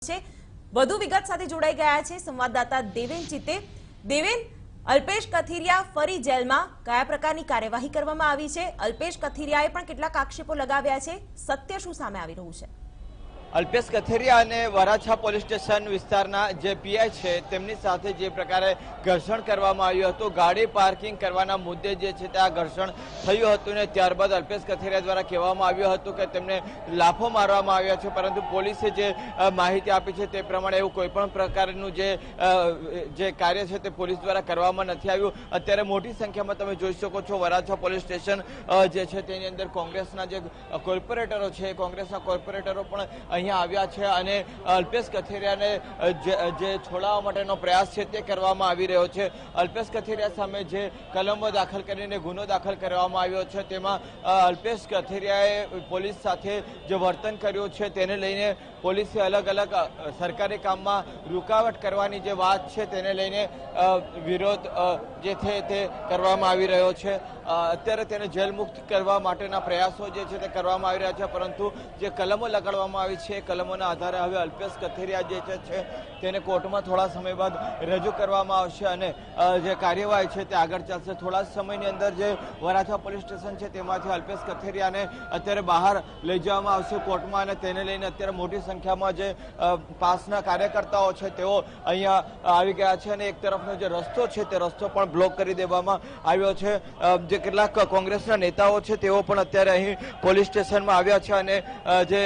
છે વધુ વિગત સાથે જોડાઈ ગયા છે સંવાદદાતા દેવેન ચિત્તે। દેવેન, અલ્પેશ કથિરિયા ફરી જેલમાં, કયા પ્રકારની કાર્યવાહી કરવામાં આવી છે? અલ્પેશ કથિરિયાએ પણ કેટલાક આક્ષેપો લગાવ્યા છે, સત્ય શું સામે આવી રહ્યું છે? અલ્પેશ કથિરિયા અને વરાછા પોલીસ સ્ટેશન વિસ્તારના જે પીઆઈ છે તેમની સાથે જે પ્રકારે ઘર્ષણ કરવામાં આવ્યું હતું, ગાડી પાર્કિંગ કરવાના મુદ્દે જે છે ત્યાં ઘર્ષણ થયું હતું ને ત્યારબાદ અલ્પેશ કથિરિયા દ્વારા કહેવામાં આવ્યું હતું કે તેમને લાફો મારવામાં આવ્યા છે, પરંતુ પોલીસે જે માહિતી આપી છે તે પ્રમાણે એવું કોઈ પણ પ્રકારનું જે કાર્ય છે તે પોલીસ દ્વારા કરવામાં નથી આવ્યું। અત્યારે મોટી સંખ્યામાં તમે જોઈ શકો છો વરાછા પોલીસ સ્ટેશન જે છે તેની અંદર કોંગ્રેસના જે કોર્પોરેટરો છે, કોંગ્રેસના કોર્પોરેટરો પણ અહીંયા આવ્યા છે અને અલ્પેશ કથિરિયાને જે છોડાવવા માટેનો પ્રયાસ છે તે કરવામાં આવી રહ્યો છે। અલ્પેશ કથિરિયા સામે જે કલમો દાખલ કરીને ગુનો દાખલ કરવામાં આવ્યો છે તેમાં અલ્પેશ કથિરિયાએ પોલીસ સાથે જે વર્તન કર્યું છે તેને લઈને પોલીસે અલગ અલગ સરકારી કામમાં રૂકાવટ કરવાની જે વાત છે તેને લઈને વિરોધ જે છે તે કરવામાં આવી રહ્યો છે। અત્યારે તેને જેલ મુક્ત કરવા માટેના પ્રયાસો જે છે તે કરવામાં આવી રહ્યા છે, પરંતુ જે કલમો લગાડવામાં આવી છે કલમોના આધારે હવે અલ્પેશ કથિરિયા જે છે તેને કોર્ટમાં થોડા સમય બાદ રજૂ કરવામાં આવશે અને જે કાર્યવાહી છે તે આગળ ચાલશે। થોડા સમયની અંદર જે વરાછા પોલીસ સ્ટેશન છે તેમાંથી અલ્પેશ કથિરિયાને અત્યારે બહાર લઈ જવામાં આવશે કોર્ટમાં અને તેને લઈને અત્યારે મોટી સંખ્યામાં જે પાસના કાર્યકર્તાઓ છે તેઓ અહીંયા આવી ગયા છે અને એક તરફનો જે રસ્તો છે તે રસ્તો પણ બ્લોક કરી દેવામાં આવ્યો છે। જે કેટલાક કોંગ્રેસના નેતાઓ છે તેઓ પણ અત્યારે અહીં પોલીસ સ્ટેશનમાં આવ્યા છે અને જે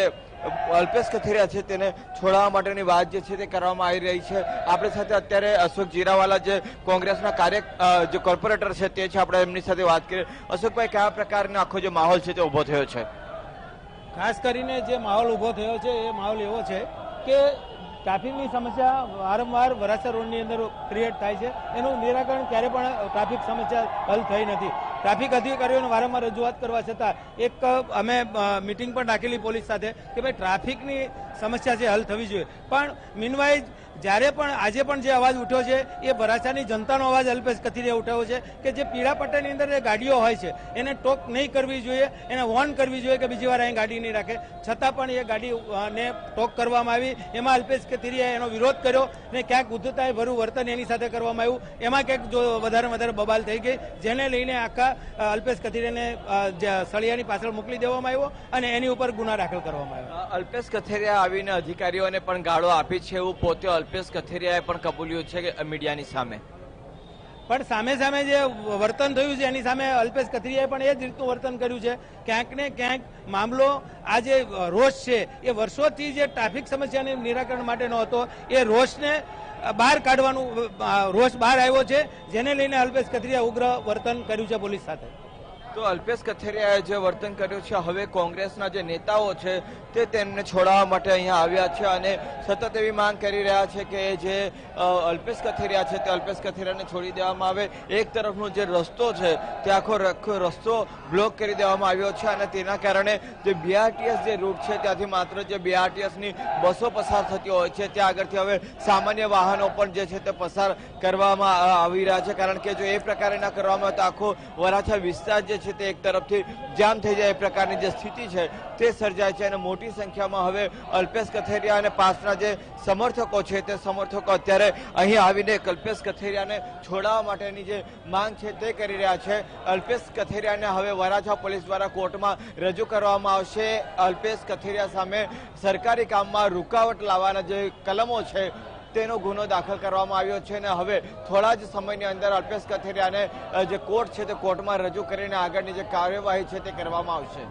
અલ્પેશ કથિરિયા છે તેને છોડાવવા માટેની વાત જે છે તે કરવામાં આવી રહી છે। આપણી સાથે અત્યારે અશોક જીરાવાલા જે કોંગ્રેસના જે કોર્પોરેટર છે તે છે, આપણે એમની સાથે વાત કરીએ। અશોકભાઈ, કયા પ્રકારનો આખો જે માહોલ છે તે ઉભો થયો છે? ખાસ કરીને જે માહોલ ઉભો થયો છે એ માહોલ એવો છે કે ટ્રાફિકની સમસ્યા વારંવાર વરાછા રોડની અંદર ક્રિએટ થાય છે, એનું નિરાકરણ ક્યારે પણ ટ્રાફિક સમસ્યા હલ થઈ નથી। ટ્રાફિક અધિકારીઓને વારંવાર રજૂઆત કરવા છતાં એક અમે મિટિંગ પણ રાખેલી પોલીસ સાથે કે ભાઈ ટ્રાફિકની સમસ્યા છે હલ થવી જોઈએ, પણ મીનવાઇઝ જ્યારે પણ આજે પણ જે અવાજ ઉઠ્યો છે એ વરાછાની જનતાનો અવાજ અલ્પેશ કથિરિયા ઉઠાવ્યો છે કે જે પીળા પટ્ટાની અંદર જે ગાડીઓ હોય છે એને ટોક નહીં કરવી જોઈએ, એને વોર્ન કરવી જોઈએ કે બીજી વાર અહીં ગાડી નહીં રાખે, છતાં પણ એ ગાડીને ટોક કરવામાં આવી। એમાં અલ્પેશ કથિરિયાએ એનો વિરોધ કર્યો ને ક્યાંક ઉદ્ધતાએ ભરું વર્તન એની સાથે કરવામાં આવ્યું, એમાં ક્યાંક જો વધારે બબાલ થઈ ગઈ, જેને લઈને આખા અલ્પેશ કથિરિયાને સળિયાની પાછળ મોકલી દેવામાં આવ્યો અને એની ઉપર ગુના દાખલ કરવામાં આવ્યો। અલ્પેશ કથિરિયા આવીને અધિકારીઓને પણ ગાળો આપી છે એવું પોતે અલ્પેશ કથિરિયાએ પણ કબૂલ્યું છે કે મીડિયાની સામે, પણ સામે જે વર્તન થયું છે એની સામે અલ્પેશ કથિરિયાએ પણ એ જ રીતનું વર્તન કર્યું છે। ક્યાંક ને ક્યાંક મામલો આ જે રોષ છે એ વર્ષોથી જે ટ્રાફિક સમસ્યાને નિરાકરણ માટેનો હતો એ રોષને બહાર કાઢવાનું રોષ બહાર આવ્યો છે, જેને લઈને અલ્પેશ કથિરિયા ઉગ્ર વર્તન કર્યું છે પોલીસ સાથે। તો અલ્પેશ કથિરિયાએ જે વર્તન કર્યું છે હવે કોંગ્રેસના જે નેતાઓ છે તે તેમને છોડાવવા માટે અહીંયા આવ્યા છે અને સતત એવી માંગ કરી રહ્યા છે કે જે અલ્પેશ કથિરિયા છે તે અલ્પેશ કથિરિયાને છોડી દેવામાં આવે। એક તરફનો જે રસ્તો છે તે આખો રસ્તો બ્લોક કરી દેવામાં આવ્યો છે અને તેના કારણે જે બીઆરટીએસ જે રૂટ છે ત્યાંથી માત્ર જે બીઆરટીએસની બસો પસાર થતી હોય છે ત્યાં આગળથી હવે સામાન્ય વાહનો પણ જે છે તે પસાર કરવામાં આવી રહ્યા છે, કારણ કે જો એ પ્રકારે ના કરવામાં આવે તો આખો વરાછા વિસ્તાર જે છે તે એક તરફથી જામ થઈ જાય એ પ્રકારની જે સ્થિતિ છે તે સર્જાય છે અને મોટી સંખ્યામાં હવે અલ્પેશ કથિરિયા અને પાસના જે સમર્થકો છે તે સમર્થકો અત્યારે અહીં આવીને અલ્પેશ કથિરિયાને છોડાવવા માટેની જે માંગ છે તે કરી રહ્યા છે। અલ્પેશ કથિરિયાને હવે વરાછા પોલીસ દ્વારા કોર્ટમાં રજૂ કરવામાં આવશે। અલ્પેશ કથિરિયા સામે સરકારી કામમાં રૂકાવટ લાવવાના જે કલમો છે તેનો ગુનો દાખલ કરવામાં આવ્યો છે અને હવે થોડા જ સમયની અંદર અલ્પેશ કથિરિયાને જે કોર્ટ છે તે કોર્ટમાં રજૂ કરીને આગળની જે કાર્યવાહી છે તે કરવામાં આવશે।